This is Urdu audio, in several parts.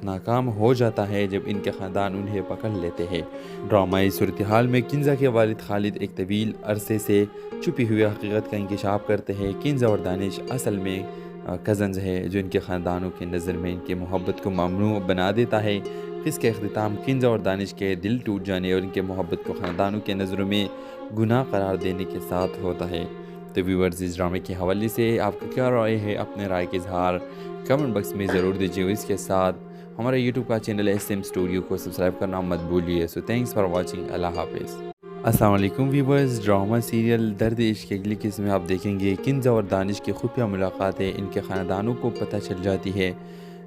ناکام ہو جاتا ہے جب ان کے خاندان انہیں پکڑ لیتے ہیں۔ ڈرامائی صورتحال میں کنزا کے والد خالد ایک طویل عرصے سے چھپی ہوئی حقیقت کا انکشاف کرتے ہیں۔ کنزا اور دانش اصل میں کزنز ہے جو ان کے خاندانوں کی نظر میں ان کی محبت کو ممنوع بنا دیتا ہے۔ اس کے اختتام کنزا اور دانش کے دل ٹوٹ جانے اور ان کے محبت کو خاندانوں کے نظروں میں گناہ قرار دینے کے ساتھ ہوتا ہے۔ تو ویورز، اس ڈرامے کے حوالے سے آپ کا کیا رائے ہے؟ اپنے رائے کا اظہار کمنٹ باکس میں ضرور دیجیے اور اس کے ساتھ ہمارے یوٹیوب کا چینل SM اسٹوڈیو کو سبسکرائب کرنا مت بھولیے۔ سو تھینکس فار واچنگ۔ اللہ حافظ۔ السلام علیکم ویورز، ڈرامہ سیریل درد عشق کی اگلی قسط میں آپ دیکھیں گے کنزا اور دانش کی خفیہ ملاقاتیں ان کے خاندانوں کو پتہ چل جاتی ہے،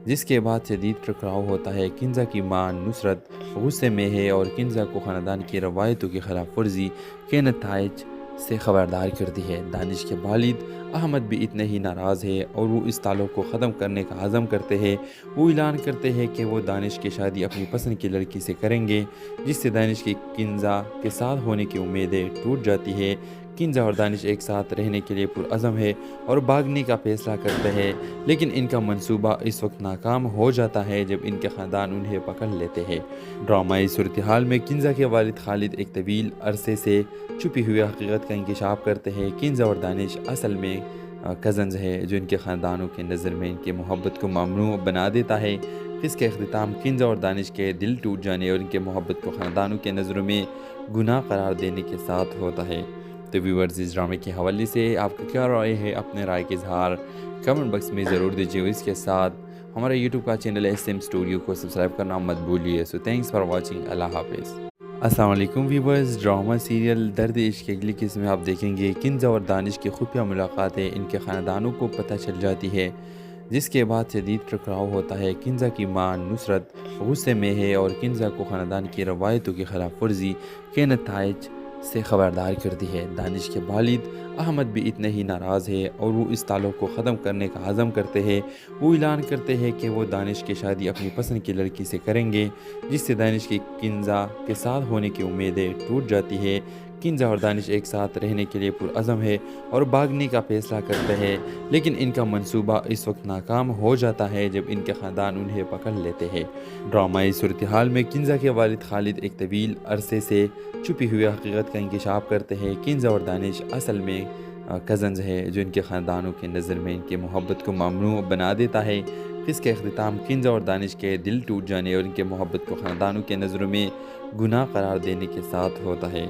جس کے بعد شدید ٹکراؤ ہوتا ہے۔ کنزا کی ماں نصرت غصے میں ہے اور کنزا کو خاندان کی روایتوں کی خلاف ورزی کے نتائج سے خبردار کرتی ہے۔ دانش کے والد احمد بھی اتنے ہی ناراض ہے اور وہ اس تعلق کو ختم کرنے کا عزم کرتے ہیں۔ وہ اعلان کرتے ہیں کہ وہ دانش کی شادی اپنی پسند کی لڑکی سے کریں گے، جس سے دانش کی کنزا کے ساتھ ہونے کی امیدیں ٹوٹ جاتی ہے۔ کنزا اور دانش ایک ساتھ رہنے کے لیے پرعزم ہے اور بھاگنے کا فیصلہ کرتے ہیں، لیکن ان کا منصوبہ اس وقت ناکام ہو جاتا ہے جب ان کے خاندان انہیں پکڑ لیتے ہیں۔ ڈرامائی صورتحال میں کنزا کے والد خالد ایک طویل عرصے سے چھپی ہوئی حقیقت کا انکشاف کرتے ہیں۔ کنزا اور دانش اصل میں کزنز ہے جو ان کے خاندانوں کی نظر میں ان کی محبت کو ممنوع بنا دیتا ہے۔ اس کے اختتام کنزا اور دانش کے دل ٹوٹ جانے اور ان کے محبت کو خاندانوں کے نظروں میں گناہ قرار دینے کے ساتھ ہوتا ہے۔ تو ویورز، اس ڈرامے کے حوالے سے آپ کا کیا رائے ہے؟ اپنے رائے کا اظہار کمنٹ باکس میں ضرور دیجیے اور اس کے ساتھ ہمارے یوٹیوب کا چینل SM اسٹوڈیو کو سبسکرائب کرنا مت بھولیے۔ سو تھینکس فار واچنگ۔ اللہ حافظ۔ السلام علیکم ویورز، ڈرامہ سیریل درد عشق کی اگلی قسط میں آپ دیکھیں گے کنزا اور دانش کی خفیہ ملاقاتیں ان کے خاندانوں کو پتہ چل جاتی ہے، جس کے بعد شدید ٹکراؤ ہوتا ہے۔ کنزا کی ماں نصرت غصے میں ہے اور کنزا کو خاندان کی روایتوں کی خلاف ورزی کے نتائج سے خبردار کرتی ہے۔ دانش کے والد احمد بھی اتنے ہی ناراض ہے اور وہ اس تعلق کو ختم کرنے کا عزم کرتے ہیں۔ وہ اعلان کرتے ہیں کہ وہ دانش کی شادی اپنی پسند کی لڑکی سے کریں گے، جس سے دانش کی کنزا کے ساتھ ہونے کی امیدیں ٹوٹ جاتی ہے۔ کنزا اور دانش ایک ساتھ رہنے کے لیے پرعزم ہے اور بھاگنے کا فیصلہ کرتے ہیں، لیکن ان کا منصوبہ اس وقت ناکام ہو جاتا ہے جب ان کے خاندان انہیں پکڑ لیتے ہیں۔ ڈرامائی صورتحال میں کنزا کے والد خالد ایک طویل عرصے سے چھپی ہوئی حقیقت کا انکشاف کرتے ہیں۔ کنزا اور دانش اصل میں کزنز ہے جو ان کے خاندانوں کی نظر میں ان کی محبت کو ممنوع بنا دیتا ہے۔ اس کے اختتام کنزا اور دانش کے دل ٹوٹ جانے اور ان کے محبت کو خاندانوں کے نظروں میں گناہ قرار دینے کے ساتھ ہوتا ہے۔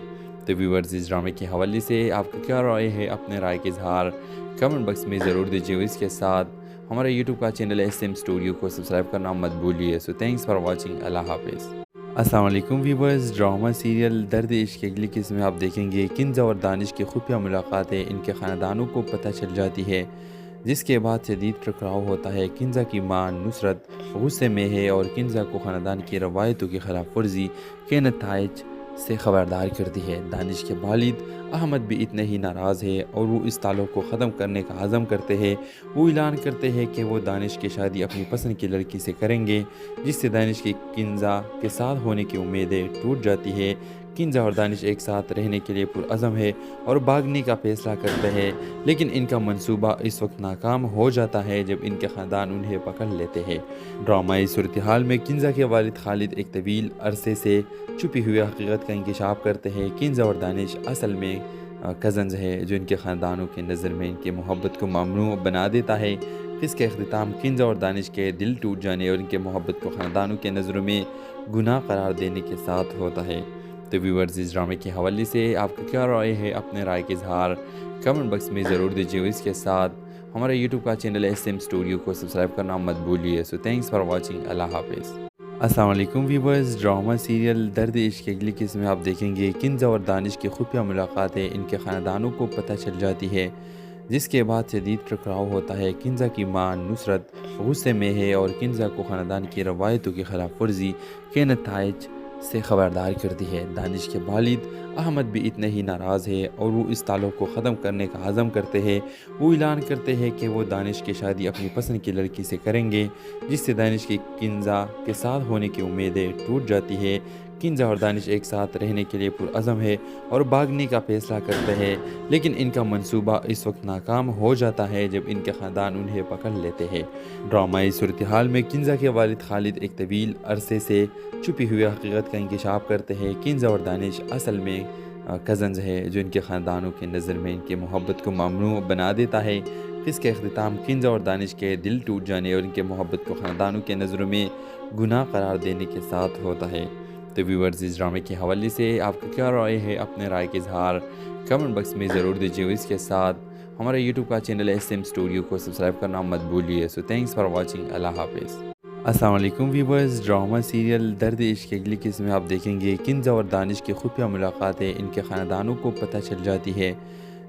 تو ویورز، اس ڈرامے کے حوالے سے آپ کا کیا رائے ہے؟ اپنے رائے کا اظہار کمنٹ باکس میں ضرور دیجیے اور اس کے ساتھ ہمارے یوٹیوب کا چینل SM اسٹوڈیو کو سبسکرائب کرنا مت بھولیے۔ سو تھینکس فار واچنگ۔ اللہ حافظ۔ السلام علیکم ویورز، ڈرامہ سیریل درد عشق کی اگلی قسط میں آپ دیکھیں گے کنزا اور دانش کی خفیہ ملاقاتیں ان کے خاندانوں کو پتہ چل جاتی ہے، جس کے بعد شدید ٹکراؤ ہوتا ہے۔ کنزا کی ماں نصرت غصے میں ہے اور کنزا کو خاندان کی روایتوں کی خلاف ورزی کے نتائج سے خبردار کرتی ہے۔ دانش کے والد احمد بھی اتنے ہی ناراض ہے اور وہ اس تعلق کو ختم کرنے کا عزم کرتے ہیں۔ وہ اعلان کرتے ہیں کہ وہ دانش کی شادی اپنی پسند کی لڑکی سے کریں گے، جس سے دانش کی کنزا کے ساتھ ہونے کی امیدیں ٹوٹ جاتی ہے۔ کنزا اور دانش ایک ساتھ رہنے کے لیے پرعزم ہے اور بھاگنے کا فیصلہ کرتے ہیں، لیکن ان کا منصوبہ اس وقت ناکام ہو جاتا ہے جب ان کے خاندان انہیں پکڑ لیتے ہیں۔ ڈرامائی صورتحال میں کنزا کے والد خالد ایک طویل عرصے سے چھپی ہوئی حقیقت کا انکشاف کرتے ہیں۔ کنزا اور دانش اصل میں کزنز ہے جو ان کے خاندانوں کی نظر میں ان کی محبت کو ممنوع بنا دیتا ہے۔ اس کے اختتام کنزا اور دانش کے دل ٹوٹ جانے اور ان کے محبت کو خاندانوں کے نظروں میں گناہ قرار دینے کے ساتھ ہوتا ہے۔ تو ویورز، اس ڈرامے کے حوالے سے آپ کا کیا رائے ہے؟ اپنے رائے کا اظہار کمنٹ باکس میں ضرور دیجیے اور اس کے ساتھ ہمارے یوٹیوب کا چینل SM اسٹوڈیو کو سبسکرائب کرنا مت بھولیے۔ سو تھینکس فار واچنگ۔ اللہ حافظ۔ السلام علیکم ویورز، ڈرامہ سیریل درد عشق کی اگلی قسط میں آپ دیکھیں گے کنزا اور دانش کی خفیہ ملاقاتیں ان کے خاندانوں کو پتہ چل جاتی ہے، جس کے بعد شدید ٹکراؤ ہوتا ہے۔ کنزا کی ماں نصرت غصے میں ہے اور کنزا کو خاندان کی روایتوں کی خلاف ورزی کے نتائج سے خبردار کرتی ہے۔ دانش کے والد احمد بھی اتنے ہی ناراض ہے اور وہ اس تعلق کو ختم کرنے کا عزم کرتے ہیں۔ وہ اعلان کرتے ہیں کہ وہ دانش کی شادی اپنی پسند کی لڑکی سے کریں گے، جس سے دانش کی کنزا کے ساتھ ہونے کی امیدیں ٹوٹ جاتی ہے۔ کنزا اور دانش ایک ساتھ رہنے کے لیے پرعزم ہے اور بھاگنے کا فیصلہ کرتے ہیں، لیکن ان کا منصوبہ اس وقت ناکام ہو جاتا ہے جب ان کے خاندان انہیں پکڑ لیتے ہیں۔ ڈرامائی صورتحال میں کنزا کے والد خالد ایک طویل عرصے سے چھپی ہوئی حقیقت کا انکشاف کرتے ہیں۔ کنزا اور دانش اصل میں کزنز ہے، جو ان کے خاندانوں کی نظر میں ان کی محبت کو ممنوع بنا دیتا ہے۔ اس کا اختتام کنزا اور دانش کے دل ٹوٹ جانے اور ان کے محبت کو خاندانوں کے نظروں میں گناہ قرار دینے کے ساتھ ہوتا ہے۔ تو ویورز، اس ڈرامے کے حوالے سے آپ کا کیا رائے ہے؟ اپنے رائے کا اظہار کمنٹ باکس میں ضرور دیجیے۔ اس کے ساتھ ہمارے یوٹیوب کا چینل SM اسٹوڈیو کو سبسکرائب کرنا مت بھولیے۔ سو تھینکس فار واچنگ۔ اللہ حافظ۔ السلام علیکم ویورز، ڈرامہ سیریل درد عشق کی اگلی قسط میں آپ دیکھیں گے کنزا اور دانش کی خفیہ ملاقاتیں ان کے خاندانوں کو پتہ چل جاتی ہے،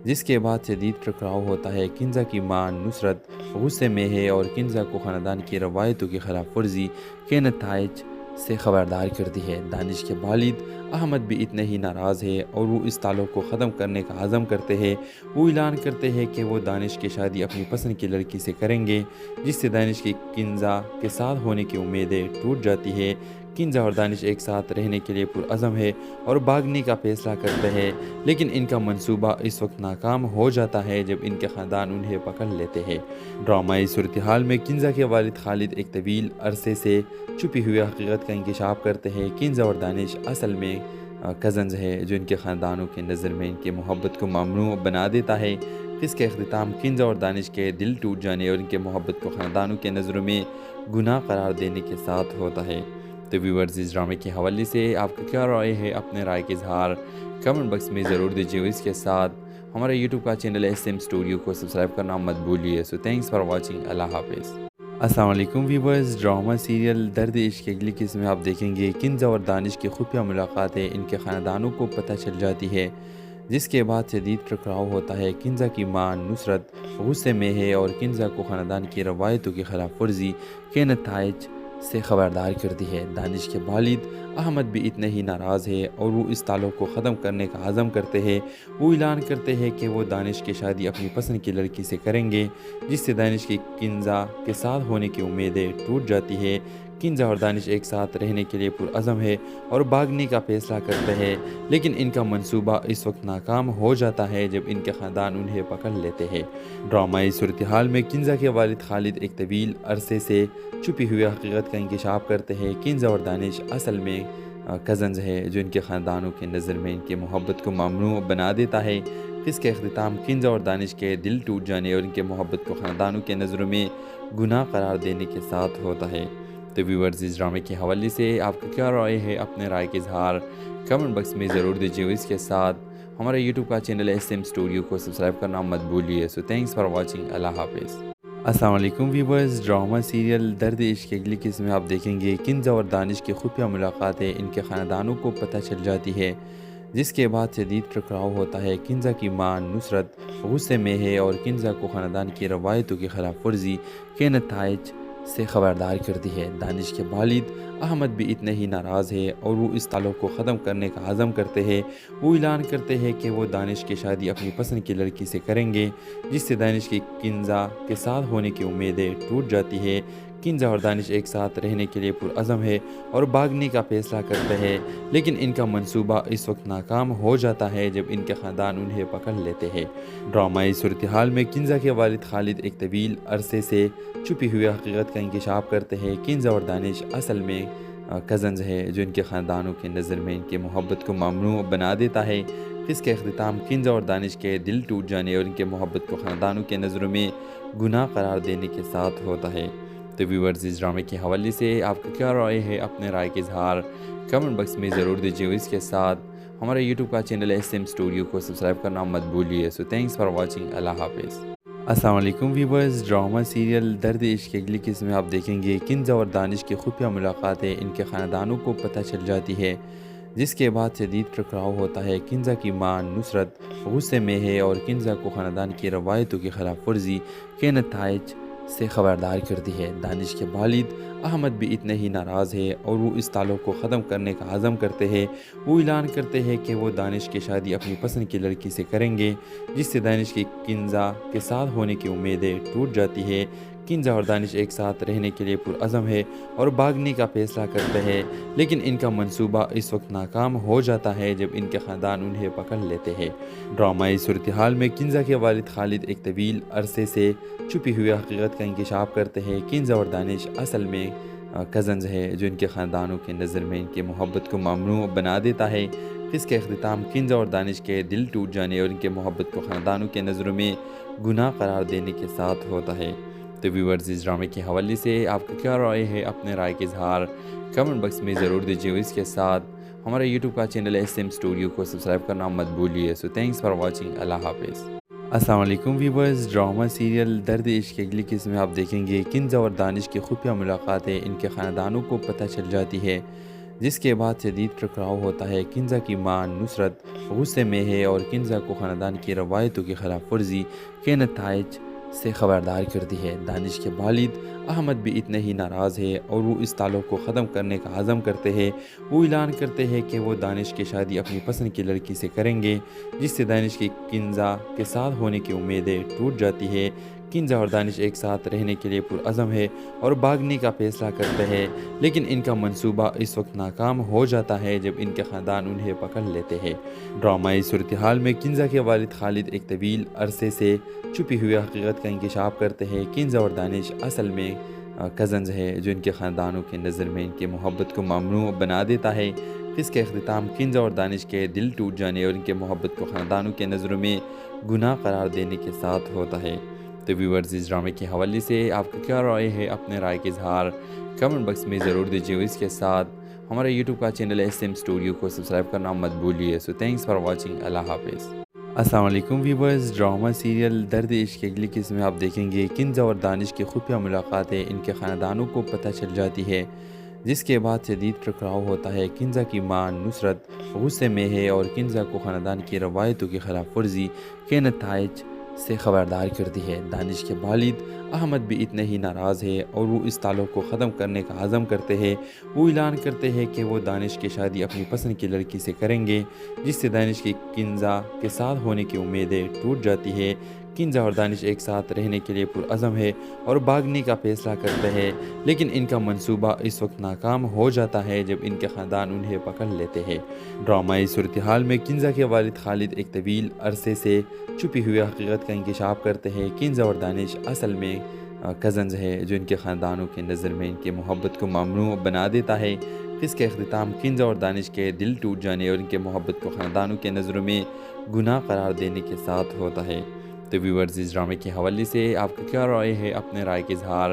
جس کے بعد شدید ٹکراؤ ہوتا ہے۔ کنزا کی ماں نصرت غصے میں ہے اور کنزا کو خاندان کی روایتوں کی خلاف ورزی کے نتائج سے خبردار کرتی ہے۔ دانش کے والد احمد بھی اتنے ہی ناراض ہے اور وہ اس تعلق کو ختم کرنے کا عزم کرتے ہیں۔ وہ اعلان کرتے ہیں کہ وہ دانش کی شادی اپنی پسند کی لڑکی سے کریں گے، جس سے دانش کی کنزا کے ساتھ ہونے کی امیدیں ٹوٹ جاتی ہے۔ کنزا اور دانش ایک ساتھ رہنے کے لیے پرعزم ہے اور بھاگنے کا فیصلہ کرتے ہیں، لیکن ان کا منصوبہ اس وقت ناکام ہو جاتا ہے جب ان کے خاندان انہیں پکڑ لیتے ہیں۔ ڈرامائی صورتحال میں کنزا کے والد خالد ایک طویل عرصے سے چھپی ہوئی حقیقت کا انکشاف کرتے ہیں۔ کنزا اور دانش اصل میں کزنز ہے، جو ان کے خاندانوں کی نظر میں ان کی محبت کو ممنوع بنا دیتا ہے۔ اس کا اختتام کنزا اور دانش کے دل ٹوٹ جانے اور ان کے محبت کو خاندانوں کے نظروں میں گناہ قرار دینے کے ساتھ ہوتا ہے۔ تو ویورز، اس ڈرامے کے حوالے سے آپ کا کیا رائے ہے؟ اپنے رائے کا اظہار کمنٹ باکس میں ضرور دیجیے۔ اس کے ساتھ ہمارے یوٹیوب کا چینل SM اسٹوڈیو کو سبسکرائب کرنا مت بھولیے۔ سو تھینکس فار واچنگ۔ اللہ حافظ۔ السلام علیکم ویورز، ڈرامہ سیریل درد عشق کی اگلی قسط میں آپ دیکھیں گے کنزا اور دانش کی خفیہ ملاقاتیں ان کے خاندانوں کو پتہ چل جاتی ہے، جس کے بعد شدید ٹکراؤ ہوتا ہے۔ کنزا کی ماں نصرت غصے میں ہے اور کنزا کو خاندان کی روایتوں کی خلاف ورزی کے نتائج سے خبردار کرتی ہے۔ دانش کے والد احمد بھی اتنے ہی ناراض ہے اور وہ اس تعلق کو ختم کرنے کا عزم کرتے ہیں۔ وہ اعلان کرتے ہیں کہ وہ دانش کی شادی اپنی پسند کی لڑکی سے کریں گے، جس سے دانش کی کنزا کے ساتھ ہونے کی امیدیں ٹوٹ جاتی ہے۔ کنزا اور دانش ایک ساتھ رہنے کے لیے پرعزم ہے اور بھاگنے کا فیصلہ کرتے ہیں، لیکن ان کا منصوبہ اس وقت ناکام ہو جاتا ہے جب ان کے خاندان انہیں پکڑ لیتے ہیں۔ ڈرامائی صورتحال میں کنزا کے والد خالد ایک طویل عرصے سے چھپی ہوئی حقیقت کا انکشاف کرتے ہیں۔ کنزا اور دانش اصل میں کزنز ہے، جو ان کے خاندانوں کی نظر میں ان کی محبت کو ممنوع بنا دیتا ہے۔ اس کا اختتام کنزا اور دانش کے دل ٹوٹ جانے اور ان کے محبت کو خاندانوں کے نظروں میں گناہ قرار دینے کے ساتھ ہوتا ہے۔ تو ویورز، اس ڈرامے کے حوالے سے آپ کا کیا رائے ہے؟ اپنے رائے کا اظہار کمنٹ باکس میں ضرور دیجیے۔ اس کے ساتھ ہمارے یوٹیوب کا چینل SM اسٹوڈیو کو سبسکرائب کرنا مت بھولیے۔ سو تھینکس فار واچنگ۔ اللہ حافظ۔ السلام علیکم ویورز، ڈرامہ سیریل درد عشق کی اگلی قسط میں آپ دیکھیں گے کنزا اور دانش کی خفیہ ملاقاتیں ان کے خاندانوں کو پتہ چل جاتی ہے، جس کے بعد شدید ٹکراؤ ہوتا ہے۔ کنزا کی ماں نصرت غصے میں ہے اور کنزا کو خاندان کی روایتوں کی خلاف ورزی کے نتائج سے خبردار کرتی ہے۔ دانش کے والد احمد بھی اتنے ہی ناراض ہے اور وہ اس تعلق کو ختم کرنے کا عزم کرتے ہیں۔ وہ اعلان کرتے ہیں کہ وہ دانش کی شادی اپنی پسند کی لڑکی سے کریں گے، جس سے دانش کی کنزا کے ساتھ ہونے کی امیدیں ٹوٹ جاتی ہے۔ کنزا اور دانش ایک ساتھ رہنے کے لیے پرعزم ہے اور بھاگنے کا فیصلہ کرتے ہیں، لیکن ان کا منصوبہ اس وقت ناکام ہو جاتا ہے جب ان کے خاندان انہیں پکڑ لیتے ہیں۔ ڈرامائی صورتحال میں کنزا کے والد خالد ایک طویل عرصے سے چھپی ہوئی حقیقت کا انکشاف کرتے ہیں۔ کنزا اور دانش اصل میں کزنز ہے، جو ان کے خاندانوں کی نظر میں ان کی محبت کو ممنوع بنا دیتا ہے۔ اس کا اختتام کنزا اور دانش کے دل ٹوٹ جانے اور ان کے محبت کو خاندانوں کے نظروں میں گناہ قرار دینے کے ساتھ ہوتا ہے۔ تو ویورز، اس ڈرامے کے حوالے سے آپ کا کیا رائے ہے؟ اپنے رائے کا اظہار کمنٹ باکس میں ضرور دیجیے۔ اس کے ساتھ ہمارے یوٹیوب کا چینل SM اسٹوڈیو کو سبسکرائب کرنا مت بھولیے۔ سو تھینکس فار واچنگ۔ اللہ حافظ۔ السلام علیکم ویورز، ڈرامہ سیریل درد عشق کی اگلی قسط میں آپ دیکھیں گے کنزا اور دانش کی خفیہ ملاقاتیں ان کے خاندانوں کو پتہ چل جاتی ہے، جس کے بعد شدید ٹکراؤ ہوتا ہے۔ کنزا کی ماں نصرت غصے میں ہے اور کنزا کو خاندان کی روایتوں کی خلاف ورزی کے نتائج سے خبردار کرتی ہے۔ دانش کے والد احمد بھی اتنے ہی ناراض ہے اور وہ اس تعلق کو ختم کرنے کا عزم کرتے ہیں۔ وہ اعلان کرتے ہیں کہ وہ دانش کی شادی اپنی پسند کی لڑکی سے کریں گے، جس سے دانش کی کنزا کے ساتھ ہونے کی امیدیں ٹوٹ جاتی ہے۔ کنزا اور دانش ایک ساتھ رہنے کے لیے پرعزم ہے اور بھاگنے کا فیصلہ کرتے ہیں، لیکن ان کا منصوبہ اس وقت ناکام ہو جاتا ہے جب ان کے خاندان انہیں پکڑ لیتے ہیں۔ ڈرامائی صورتحال میں کنزا کے والد خالد ایک طویل عرصے سے چھپی ہوئی حقیقت کا انکشاف کرتے ہیں۔ کنزا اور دانش اصل میں کزنز ہے، جو ان کے خاندانوں کے نظر میں ان کی محبت کو ممنوع بنا دیتا ہے۔ اس کا اختتام کنزا اور دانش کے دل ٹوٹ جانے اور ان کے محبت کو خاندانوں کے نظروں میں گناہ قرار دینے کے ساتھ ہوتا ہے۔ تو ویورز، اس ڈرامے کے حوالے سے آپ کا کیا رائے ہے؟ اپنے رائے کا اظہار کمنٹ باکس میں ضرور دیجیے، اور اس کے ساتھ ہمارے یوٹیوب کا چینل SM اسٹوڈیو کو سبسکرائب کرنا مت بھولیے۔ سو تھینکس فار واچنگ، اللہ حافظ۔ السلام علیکم ویورز، ڈرامہ سیریل درد عشق کی اگلی قسط میں آپ دیکھیں گے کنزا اور دانش کی خفیہ ملاقاتیں ان کے خاندانوں کو پتہ چل جاتی ہے، جس کے بعد شدید ٹکراؤ ہوتا ہے۔ کنزا کی ماں نصرت غصے میں ہے اور کنزا کو خاندان کی روایتوں کی خلاف ورزی کے نتائج سے خبردار کرتی ہے۔ دانش کے والد احمد بھی اتنے ہی ناراض ہے اور وہ اس تعلق کو ختم کرنے کا عزم کرتے ہیں۔ وہ اعلان کرتے ہیں کہ وہ دانش کی شادی اپنی پسند کی لڑکی سے کریں گے، جس سے دانش کی کنزا کے ساتھ ہونے کی امیدیں ٹوٹ جاتی ہے۔ کنزا اور دانش ایک ساتھ رہنے کے لیے پرعزم ہے اور بھاگنے کا فیصلہ کرتے ہیں، لیکن ان کا منصوبہ اس وقت ناکام ہو جاتا ہے جب ان کے خاندان انہیں پکڑ لیتے ہیں۔ ڈرامائی صورتحال میں کنزا کے والد خالد ایک طویل عرصے سے چھپی ہوئی حقیقت کا انکشاف کرتے ہیں۔ کنزا اور دانش اصل میں کزنز ہے، جو ان کے خاندانوں کے نظر میں ان کی محبت کو ممنوع بنا دیتا ہے۔ اس کا اختتام کنزا اور دانش کے دل ٹوٹ جانے اور ان کے محبت کو خاندانوں کے نظروں میں گناہ قرار دینے کے ساتھ ہوتا ہے۔ تو ویورز، اس ڈرامے کے حوالے سے آپ کا کیا رائے ہے؟ اپنے رائے کا اظہار کمنٹ باکس میں ضرور دیجیے، اور اس کے ساتھ ہمارے یوٹیوب کا چینل SM اسٹوڈیو کو سبسکرائب کرنا مت بھولیے۔ سو تھینکس فار واچنگ، اللہ حافظ۔ السلام علیکم ویورز، ڈرامہ سیریل درد عشق کی اگلی قسط میں آپ دیکھیں گے کنزا اور دانش کی خفیہ ملاقاتیں ان کے خاندانوں کو پتہ چل جاتی ہے، جس کے بعد شدید ٹکراؤ ہوتا ہے۔ کنزا کی ماں نصرت غصے میں ہے اور کنزا کو خاندان کی روایتوں کی خلاف ورزی کے نتائج سے خبردار کرتی ہے۔ دانش کے والد احمد بھی اتنے ہی ناراض ہے اور وہ اس تعلق کو ختم کرنے کا عزم کرتے ہیں۔ وہ اعلان کرتے ہیں کہ وہ دانش کی شادی اپنی پسند کی لڑکی سے کریں گے، جس سے دانش کی کنزا کے ساتھ ہونے کی امیدیں ٹوٹ جاتی ہے۔ کنزا اور دانش ایک ساتھ رہنے کے لیے پرعزم ہے اور بھاگنے کا فیصلہ کرتے ہیں، لیکن ان کا منصوبہ اس وقت ناکام ہو جاتا ہے جب ان کے خاندان انہیں پکڑ لیتے ہیں۔ ڈرامائی صورتحال میں کنزا کے والد خالد ایک طویل عرصے سے چھپی ہوئی حقیقت کا انکشاف کرتے ہیں۔ کنزا اور دانش اصل میں کزنز ہے، جو ان کے خاندانوں کے نظر میں ان کی محبت کو ممنوع بنا دیتا ہے۔ اس کا اختتام کنزا اور دانش کے دل ٹوٹ جانے اور ان کے محبت کو خاندانوں کے نظروں میں گناہ قرار دینے کے ساتھ ہوتا ہے۔ تو ویورز، اس ڈرامے کے حوالے سے آپ کا کیا رائے ہے؟ اپنے رائے کا اظہار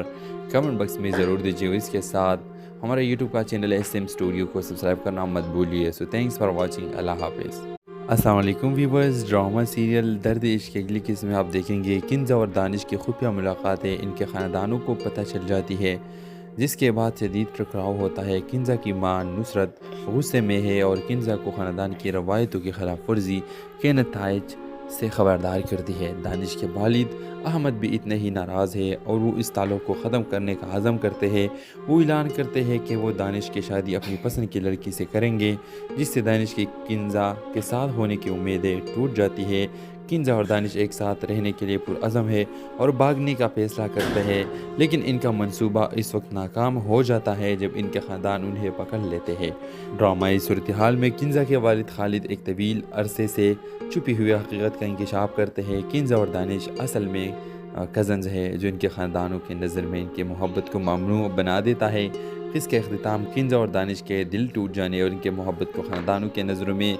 کمنٹ باکس میں ضرور دیجیے، اور اس کے ساتھ ہمارے یوٹیوب کا چینل SM اسٹوڈیو کو سبسکرائب کرنا مت بھولیے۔ سو تھینکس فار واچنگ، اللہ حافظ۔ السلام علیکم ویورز، ڈرامہ سیریل درد عشق کی اگلی قسط میں آپ دیکھیں گے کنزا اور دانش کی خفیہ ملاقاتیں ان کے خاندانوں کو پتہ چل جاتی ہے، جس کے بعد شدید ٹکراؤ ہوتا ہے۔ کنزا کی ماں نصرت غصے میں ہے اور کنزا کو خاندان کی روایتوں کی خلاف ورزی کے نتائج سے خبردار کرتی ہے۔ دانش کے والد احمد بھی اتنے ہی ناراض ہے اور وہ اس تعلق کو ختم کرنے کا عزم کرتے ہیں۔ وہ اعلان کرتے ہیں کہ وہ دانش کی شادی اپنی پسند کی لڑکی سے کریں گے، جس سے دانش کی کنزا کے ساتھ ہونے کی امیدیں ٹوٹ جاتی ہے۔ کنزا اور دانش ایک ساتھ رہنے کے لیے پرعزم ہے اور بھاگنے کا فیصلہ کرتے ہیں، لیکن ان کا منصوبہ اس وقت ناکام ہو جاتا ہے جب ان کے خاندان انہیں پکڑ لیتے ہیں۔ ڈرامائی صورتحال میں کنزا کے والد خالد ایک طویل عرصے سے چھپی ہوئی حقیقت کا انکشاف کرتے ہیں۔ کنزا اور دانش اصل میں کزنز ہے، جو ان کے خاندانوں کے نظر میں ان کی محبت کو ممنوع بنا دیتا ہے۔ اس کا اختتام کنزا اور دانش کے دل ٹوٹ جانے اور ان کے محبت کو خاندانوں کے نظروں میں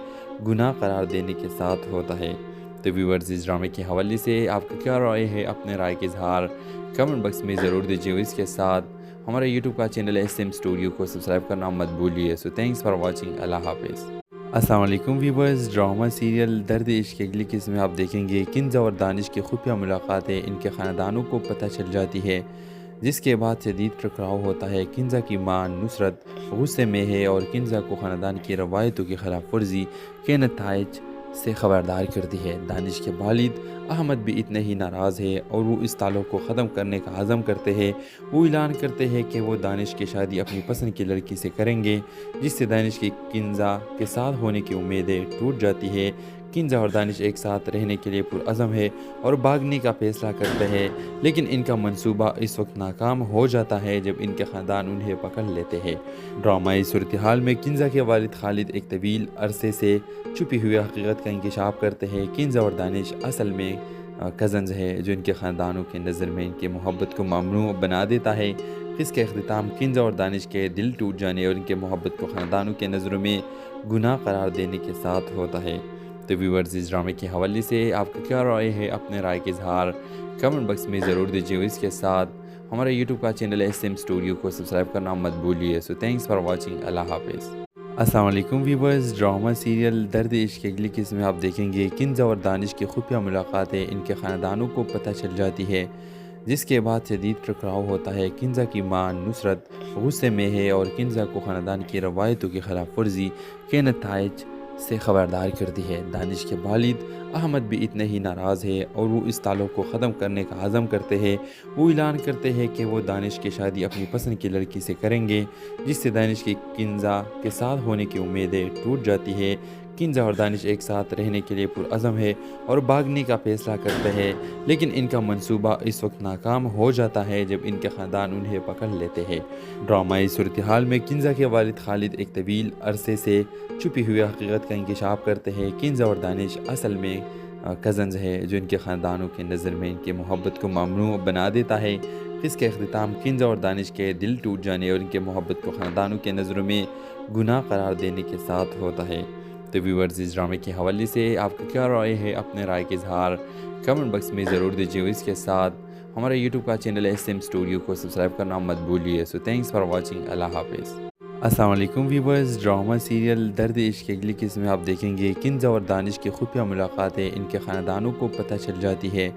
گناہ قرار دینے کے ساتھ ہوتا ہے۔ تو ویورز، اس ڈرامے کے حوالے سے آپ کا کیا رائے ہے؟ اپنے رائے کا اظہار کمنٹ باکس میں ضرور دیجیے، اور اس کے ساتھ ہمارے یوٹیوب کا چینل SM اسٹوڈیو کو سبسکرائب کرنا مت بھولیے۔ سو تھینکس فار واچنگ، اللہ حافظ۔ السلام علیکم ویورز، ڈرامہ سیریل درد عشق کی اگلی قسط میں آپ دیکھیں گے کنزا اور دانش کی خفیہ ملاقاتیں ان کے خاندانوں کو پتہ چل جاتی ہے، جس کے بعد شدید ٹکراؤ ہوتا ہے۔ کنزا کی ماں نصرت غصے میں ہے اور کنزا کو خاندان کی روایتوں کی خلاف ورزی کے نتائج سے خبردار کرتی ہے۔ دانش کے والد احمد بھی اتنے ہی ناراض ہے اور وہ اس تعلق کو ختم کرنے کا عزم کرتے ہیں۔ وہ اعلان کرتے ہیں کہ وہ دانش کی شادی اپنی پسند کی لڑکی سے کریں گے، جس سے دانش کی کنزا کے ساتھ ہونے کی امیدیں ٹوٹ جاتی ہے۔ کنزا اور دانش ایک ساتھ رہنے کے لیے پرعزم ہے اور بھاگنے کا فیصلہ کرتے ہیں، لیکن ان کا منصوبہ اس وقت ناکام ہو جاتا ہے جب ان کے خاندان انہیں پکڑ لیتے ہیں۔ ڈرامائی صورتحال میں کنزا کے والد خالد ایک طویل عرصے سے چھپی ہوئی حقیقت کا انکشاف کرتے ہیں۔ کنزا اور دانش اصل میں کزنز ہے، جو ان کے خاندانوں کے نظر میں ان کی محبت کو ممنوع بنا دیتا ہے۔ اس کا اختتام کنزا اور دانش کے دل ٹوٹ جانے اور ان کے محبت کو خاندانوں کے نظروں میں گناہ قرار دینے کے ساتھ ہوتا ہے۔ تو ویورز، اس ڈرامے کے حوالے سے آپ کا کیا رائے ہے؟ اپنے رائے کا اظہار کمنٹ باکس میں ضرور دیجیے اور اس کے ساتھ ہمارے یوٹیوب کا چینل SM اسٹوڈیو کو سبسکرائب کرنا مت بھولیے۔ سو تھینکس فار واچنگ۔ اللہ حافظ۔ السلام علیکم ویورز، ڈرامہ سیریل درد عشق کی اگلی قسط میں آپ دیکھیں گے کنزا اور دانش کی خفیہ ملاقاتیں ان کے خاندانوں کو پتہ چل جاتی ہے، جس کے بعد شدید ٹکراؤ ہوتا ہے۔ کنزا کی ماں نصرت غصے میں ہے اور کنزا کو خاندان کی روایتوں کی خلاف ورزی کے نتائج سے خبردار کرتی ہے۔ دانش کے والد احمد بھی اتنے ہی ناراض ہے اور وہ اس تعلق کو ختم کرنے کا عزم کرتے ہیں۔ وہ اعلان کرتے ہیں کہ وہ دانش کی شادی اپنی پسند کی لڑکی سے کریں گے، جس سے دانش کی کنزا کے ساتھ ہونے کی امیدیں ٹوٹ جاتی ہے۔ کنزا اور دانش ایک ساتھ رہنے کے لیے پرعزم ہے اور بھاگنے کا فیصلہ کرتے ہیں، لیکن ان کا منصوبہ اس وقت ناکام ہو جاتا ہے جب ان کے خاندان انہیں پکڑ لیتے ہیں۔ ڈرامائی صورتحال میں کنزا کے والد خالد ایک طویل عرصے سے چھپی ہوئی حقیقت کا انکشاف کرتے ہیں۔ کنزا اور دانش اصل میں کزنز ہے، جو ان کے خاندانوں کے نظر میں ان کی محبت کو ممنوع بنا دیتا ہے۔ اس کا اختتام کنزا اور دانش کے دل ٹوٹ جانے اور ان کے محبت کو خاندانوں کے نظروں میں گناہ قرار دینے کے ساتھ ہوتا ہے۔ تو ویورز، اس ڈرامے کے حوالے سے آپ کا کیا رائے ہے؟ اپنے رائے کا اظہار کمنٹ باکس میں ضرور دیجیے اور اس کے ساتھ ہمارے یوٹیوب کا چینل SM اسٹوڈیو کو سبسکرائب کرنا مت بھولیے۔ سو تھینکس فار واچنگ۔ اللہ حافظ۔ السلام علیکم ویورز، ڈرامہ سیریل درد عشق کی اگلی قسط میں آپ دیکھیں گے کنزا اور دانش کی خفیہ ملاقاتیں ان کے خاندانوں کو پتہ چل جاتی ہے،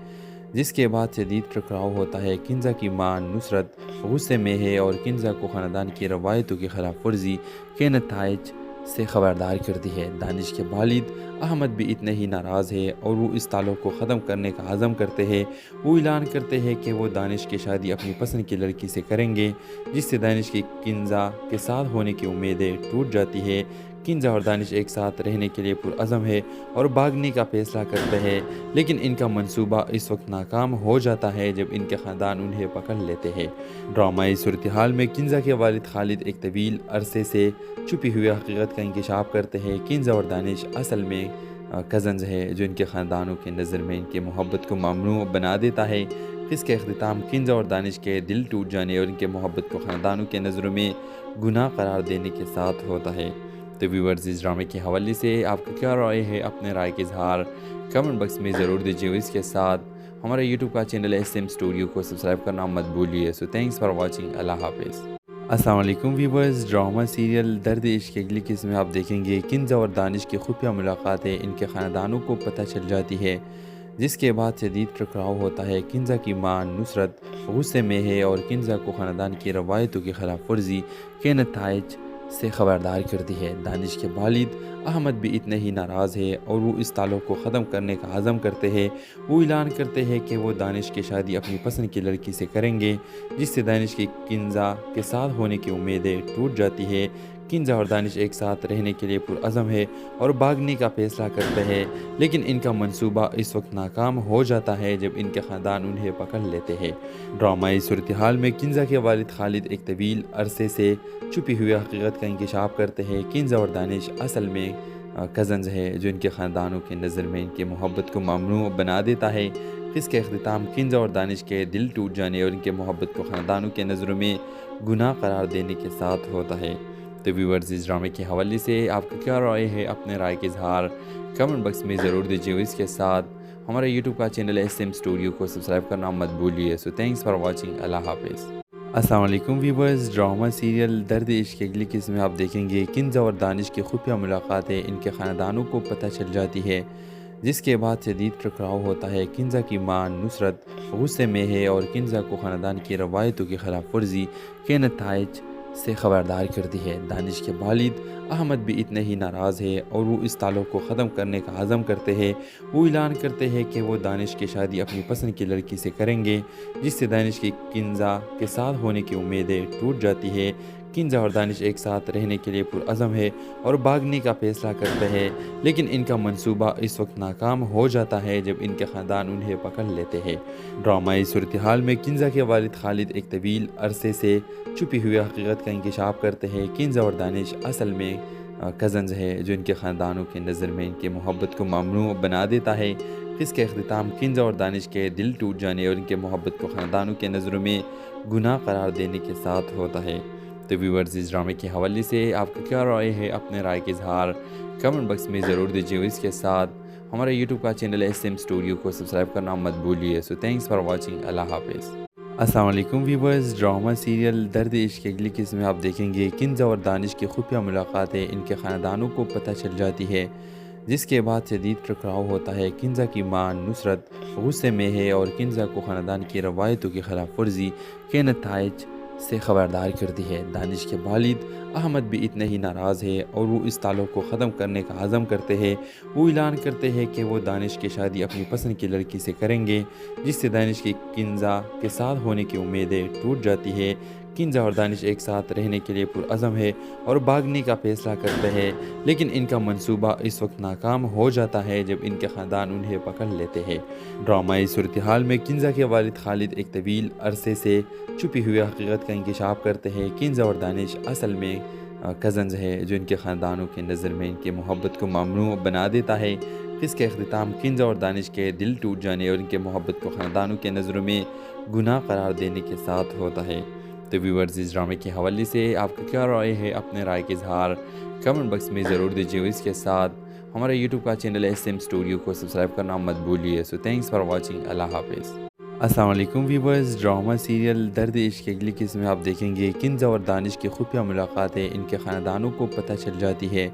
جس کے بعد شدید ٹکراؤ ہوتا ہے۔ کنزا کی ماں نصرت غصے میں ہے اور کنزا کو خاندان کی روایتوں کی خلاف ورزی کے نتائج سے خبردار کرتی ہے۔ دانش کے والد احمد بھی اتنے ہی ناراض ہے اور وہ اس تعلق کو ختم کرنے کا عزم کرتے ہیں۔ وہ اعلان کرتے ہیں کہ وہ دانش کی شادی اپنی پسند کی لڑکی سے کریں گے، جس سے دانش کی کنزا کے ساتھ ہونے کی امیدیں ٹوٹ جاتی ہے۔ کنزا اور دانش ایک ساتھ رہنے کے لیے پرعزم ہے اور بھاگنے کا فیصلہ کرتے ہیں، لیکن ان کا منصوبہ اس وقت ناکام ہو جاتا ہے جب ان کے خاندان انہیں پکڑ لیتے ہیں۔ ڈرامائی صورتحال میں کنزا کے والد خالد ایک طویل عرصے سے چھپی ہوئی حقیقت کا انکشاف کرتے ہیں۔ کنزا اور دانش اصل میں کزنز ہے، جو ان کے خاندانوں کے نظر میں ان کی محبت کو ممنوع بنا دیتا ہے۔ اس کا اختتام کنزا اور دانش کے دل ٹوٹ جانے اور ان کے محبت کو خاندانوں کے نظروں میں گناہ قرار دینے کے ساتھ ہوتا ہے۔ تو ویورز، اس ڈرامے کے حوالے سے آپ کا کیا رائے ہے؟ اپنے رائے کا اظہار کمنٹ باکس میں ضرور دیجیے اور اس کے ساتھ ہمارے یوٹیوب کا چینل SM اسٹوڈیو کو سبسکرائب کرنا مت بھولیے۔ سو تھینکس فار واچنگ۔ اللہ حافظ۔ السلام علیکم ویورز، ڈرامہ سیریل درد عشق کی اگلی قسط میں آپ دیکھیں گے کنزا اور دانش کی خفیہ ملاقاتیں ان کے خاندانوں کو پتہ چل جاتی ہے، جس کے بعد شدید ٹکراؤ ہوتا ہے۔ کنزا کی ماں نصرت غصے میں ہے اور کنزا کو خاندان کی روایتوں کی خلاف ورزی کے نتائج سے خبردار کرتی ہے۔ دانش کے والد احمد بھی اتنے ہی ناراض ہے اور وہ اس تعلق کو ختم کرنے کا عزم کرتے ہیں۔ وہ اعلان کرتے ہیں کہ وہ دانش کی شادی اپنی پسند کی لڑکی سے کریں گے، جس سے دانش کی کنزا کے ساتھ ہونے کی امیدیں ٹوٹ جاتی ہے۔ کنزا اور دانش ایک ساتھ رہنے کے لیے پرعزم ہے اور بھاگنے کا فیصلہ کرتے ہیں، لیکن ان کا منصوبہ اس وقت ناکام ہو جاتا ہے جب ان کے خاندان انہیں پکڑ لیتے ہیں۔ ڈرامائی صورتحال میں کنزا کے والد خالد ایک طویل عرصے سے چھپی ہوئی حقیقت کا انکشاف کرتے ہیں۔ کنزا اور دانش اصل میں کزنز ہے، جو ان کے خاندانوں کے نظر میں ان کی محبت کو ممنوع بنا دیتا ہے۔ اس کا اختتام کنزا اور دانش کے دل ٹوٹ جانے اور ان کے محبت کو خاندانوں کے نظروں میں گناہ قرار دینے کے ساتھ ہوتا ہے۔ تو ویورز، اس ڈرامے کے حوالے سے آپ کا کیا رائے ہے؟ اپنے رائے کا اظہار کمنٹ باکس میں ضرور دیجیے اور اس کے ساتھ ہمارے یوٹیوب کا چینل SM اسٹوڈیو کو سبسکرائب کرنا مت بھولیے۔ سو تھینکس فار واچنگ۔ اللہ حافظ۔ السلام علیکم ویورز، ڈرامہ سیریل درد عشق کی اگلی قسط میں آپ دیکھیں گے کنزا اور دانش کی خفیہ ملاقاتیں ان کے خاندانوں کو پتہ چل جاتی ہے، جس کے بعد شدید ٹکراؤ ہوتا ہے۔ کنزا کی ماں نصرت غصے میں ہے اور کنزا کو خاندان کی روایتوں کی خلاف ورزی کے نتائج سے خبردار کرتی ہے۔ دانش کے والد احمد بھی اتنے ہی ناراض ہے اور وہ اس تعلق کو ختم کرنے کا عزم کرتے ہیں۔ وہ اعلان کرتے ہیں کہ وہ دانش کی شادی اپنی پسند کی لڑکی سے کریں گے، جس سے دانش کی کنزا کے ساتھ ہونے کی امیدیں ٹوٹ جاتی ہے۔ کنزا اور دانش ایک ساتھ رہنے کے لیے پرعزم ہے اور بھاگنے کا فیصلہ کرتے ہیں، لیکن ان کا منصوبہ اس وقت ناکام ہو جاتا ہے جب ان کے خاندان انہیں پکڑ لیتے ہیں۔ ڈرامائی صورتحال میں کنزا کے والد خالد ایک طویل عرصے سے چھپی ہوئی حقیقت کا انکشاف کرتے ہیں۔ کنزا اور دانش اصل میں کزنز ہے جو ان کے خاندانوں کی نظر میں ان کی محبت کو ممنوع بنا دیتا ہے۔ اس کا اختتام کنزا اور دانش کے دل ٹوٹ جانے اور ان کے محبت کو خاندانوں کے نظروں میں گناہ قرار دینے کے ساتھ ہوتا ہے۔ تو ویورز، اس ڈرامے کے حوالے سے آپ کا کیا رائے ہے؟ اپنے رائے کا اظہار کمنٹ باکس میں ضرور دیجیے اور اس کے ساتھ ہمارے یوٹیوب کا چینل SM اسٹوڈیو کو سبسکرائب کرنا مت بھولیے۔ سو تھینکس فار واچنگ۔ اللہ حافظ۔ السلام علیکم ویورز، ڈرامہ سیریل درد عشق کی اگلی قسط میں آپ دیکھیں گے کنزا اور دانش کی خفیہ ملاقاتیں ان کے خاندانوں کو پتہ چل جاتی ہے، جس کے بعد شدید ٹکراؤ ہوتا ہے۔ کنزا کی ماں نصرت غصے میں ہے اور کنزا کو خاندان کی روایتوں کی خلاف ورزی کے نتائج سے خبردار کرتی ہے۔ دانش کے والد احمد بھی اتنے ہی ناراض ہے اور وہ اس تعلق کو ختم کرنے کا عزم کرتے ہیں۔ وہ اعلان کرتے ہیں کہ وہ دانش کی شادی اپنی پسند کی لڑکی سے کریں گے، جس سے دانش کی کنزا کے ساتھ ہونے کی امیدیں ٹوٹ جاتی ہے۔ کنزا اور دانش ایک ساتھ رہنے کے لیے پرعزم ہے اور بھاگنے کا فیصلہ کرتے ہیں، لیکن ان کا منصوبہ اس وقت ناکام ہو جاتا ہے جب ان کے خاندان انہیں پکڑ لیتے ہیں۔ ڈرامائی صورتحال میں کنزا کے والد خالد ایک طویل عرصے سے چھپی ہوئی حقیقت کا انکشاف کرتے ہیں۔ کنزا اور دانش اصل میں کزنز ہے جو ان کے خاندانوں کی نظر میں ان کی محبت کو ممنوع بنا دیتا ہے۔ اس کا اختتام کنزا اور دانش کے دل ٹوٹ جانے اور ان کے محبت کو خاندانوں کے نظروں میں گناہ قرار دینے کے ساتھ ہوتا ہے۔ تو ویورز، اس ڈرامے کے حوالے سے آپ کا کیا رائے ہے؟ اپنے رائے کا اظہار کمنٹ باکس میں ضرور دیجیے اور اس کے ساتھ ہمارے یوٹیوب کا چینل SM اسٹوڈیو کو سبسکرائب کرنا مت بھولیے۔ سو تھینکس فار واچنگ۔ اللہ حافظ۔ السلام علیکم ویورز، ڈرامہ سیریل درد عشق کی اگلی قسط میں آپ دیکھیں گے کنزا اور دانش کی خفیہ ملاقاتیں ان کے خاندانوں کو پتہ چل جاتی ہے،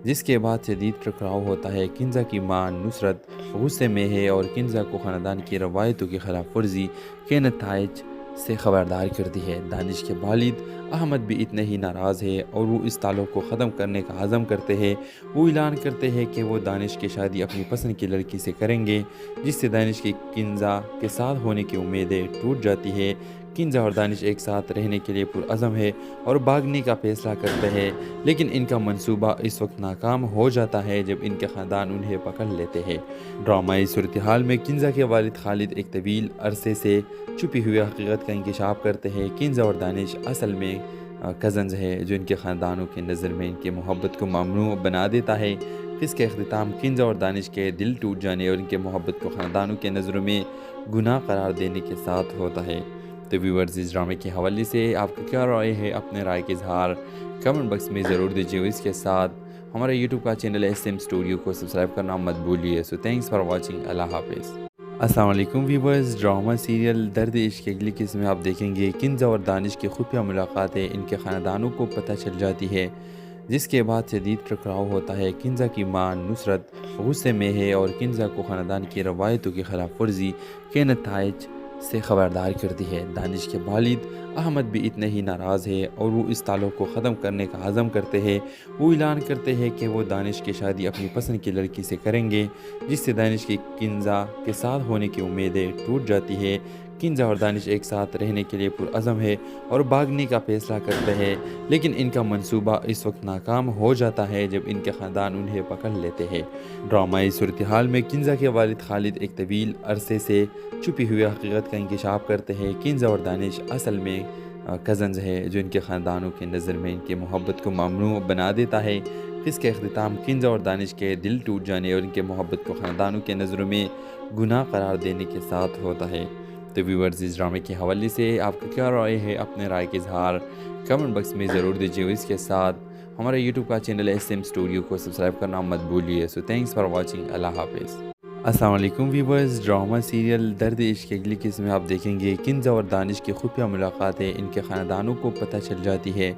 جس کے بعد شدید ٹکراؤ ہوتا ہے۔ کنزا کی ماں نصرت غصے میں ہے اور کنزا کو خاندان کی روایتوں کی خلاف ورزی کے نتائج سے خبردار کرتی ہے۔ دانش کے والد احمد بھی اتنے ہی ناراض ہے اور وہ اس تعلق کو ختم کرنے کا عزم کرتے ہیں۔ وہ اعلان کرتے ہیں کہ وہ دانش کی شادی اپنی پسند کی لڑکی سے کریں گے، جس سے دانش کی کنزا کے ساتھ ہونے کی امیدیں ٹوٹ جاتی ہے۔ کنزا اور دانش ایک ساتھ رہنے کے لیے پرعزم ہے اور بھاگنے کا فیصلہ کرتے ہیں، لیکن ان کا منصوبہ اس وقت ناکام ہو جاتا ہے جب ان کے خاندان انہیں پکڑ لیتے ہیں۔ ڈرامائی صورتحال میں کنزا کے والد خالد ایک طویل عرصے سے چھپی ہوئی حقیقت کا انکشاف کرتے ہیں۔ کنزا اور دانش اصل میں کزنز ہے جو ان کے خاندانوں کی نظر میں ان کی محبت کو ممنوع بنا دیتا ہے۔ اس کا اختتام کنزا اور دانش کے دل ٹوٹ جانے اور ان کے محبت کو خاندانوں کے نظروں میں گناہ قرار دینے کے ساتھ ہوتا ہے۔ تو ویورز، اس ڈرامے کے حوالے سے آپ کا کیا رائے ہے؟ اپنے رائے کا اظہار کمنٹ باکس میں ضرور دیجیے اور اس کے ساتھ ہمارے یوٹیوب کا چینل SM اسٹوڈیو کو سبسکرائب کرنا مت بھولیے۔ سو تھینکس فار واچنگ۔ اللہ حافظ۔ السلام علیکم ویورز، ڈرامہ سیریل درد عشق کی اگلی قسط میں آپ دیکھیں گے کنزا اور دانش کی خفیہ ملاقاتیں ان کے خاندانوں کو پتہ چل جاتی ہے، جس کے بعد شدید ٹکراؤ ہوتا ہے۔ کنزا کی ماں نصرت غصے میں ہے اور کنزا کو خاندان کی روایتوں کی خلاف ورزی کے نتائج سے خبردار کرتی ہے۔ دانش کے والد احمد بھی اتنے ہی ناراض ہے اور وہ اس تعلق کو ختم کرنے کا عزم کرتے ہیں۔ وہ اعلان کرتے ہیں کہ وہ دانش کی شادی اپنی پسند کی لڑکی سے کریں گے، جس سے دانش کی کنزا کے ساتھ ہونے کی امیدیں ٹوٹ جاتی ہے۔ کنزا اور دانش ایک ساتھ رہنے کے لیے پرعزم ہے اور بھاگنے کا فیصلہ کرتے ہیں، لیکن ان کا منصوبہ اس وقت ناکام ہو جاتا ہے جب ان کے خاندان انہیں پکڑ لیتے ہیں۔ ڈرامائی صورتحال میں کنزا کے والد خالد ایک طویل عرصے سے چھپی ہوئی حقیقت کا انکشاف کرتے ہیں۔ کنزا اور دانش اصل میں کزنز ہے جو ان کے خاندانوں کی نظر میں ان کی محبت کو ممنوع بنا دیتا ہے۔ اس کا اختتام کنزا اور دانش کے دل ٹوٹ جانے اور ان کے محبت کو خاندانوں کے نظروں میں گناہ قرار دینے کے ساتھ ہوتا ہے۔ تو ویورز، اس ڈرامے کے حوالے سے آپ کا کیا رائے ہے؟ اپنے رائے کا اظہار کمنٹ باکس میں ضرور دیجیے اور اس کے ساتھ ہمارے یوٹیوب کا چینل SM اسٹوڈیو کو سبسکرائب کرنا مت بھولیے۔ سو تھینکس فار واچنگ۔ اللہ حافظ۔ السلام علیکم ویورز، ڈرامہ سیریل درد عشق کی اگلی قسط میں آپ دیکھیں گے کنزا اور دانش کی خفیہ ملاقاتیں ان کے خاندانوں کو پتہ چل جاتی ہے،